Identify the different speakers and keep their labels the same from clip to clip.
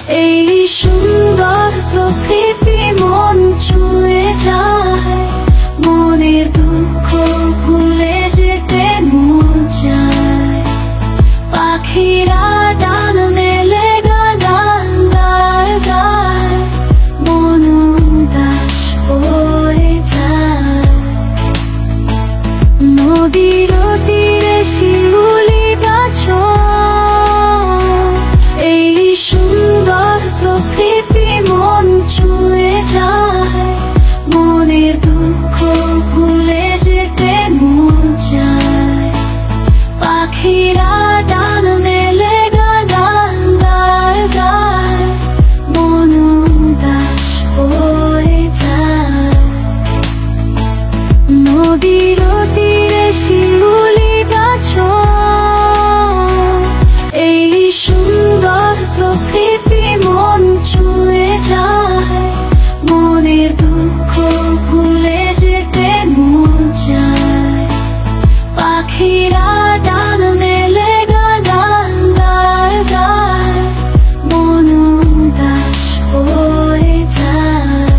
Speaker 1: এই সুন্দর প্রকৃতি মন ছুঁয়ে যায়, মনের দুঃখ ভুলে যেতে মন চায়। পাখিরা ডান মেলে গান গায় গায়, মন উদাস হয়ে যায়। নদীর তীরে শিউলি গাছ, এই সুন্দর প্রকৃতি মন ছুঁয়ে যায়, মনের দুঃখ ভুলে যেতে মন চায়। পাখিরা ডান মেলে গান গায় গায়, মন উদাস হয়ে যায়। নদীর তীরে শিউলি গাছ, এই সুন্দর প্রকৃতি মন ছুঁয়ে যায়, মনের দুঃখ ভুলে যেতে মন চায়। পাখিরা ডান মেলে গান গায় গায়, মন উদাস হয়ে যায়।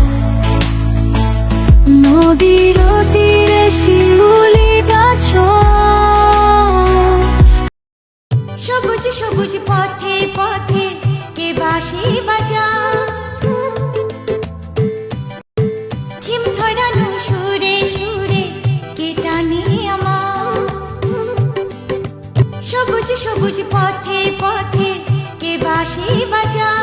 Speaker 1: নদীর তীরে শিউলি গাছ,
Speaker 2: সবুজ সবুজ পথে পথে কে বাঁশি বাজায়, ঝিম ধরানো সুরে সুরে কে টানে আমার। সবুজ সবুজ পথে পথে কে বাঁশি বাজায়,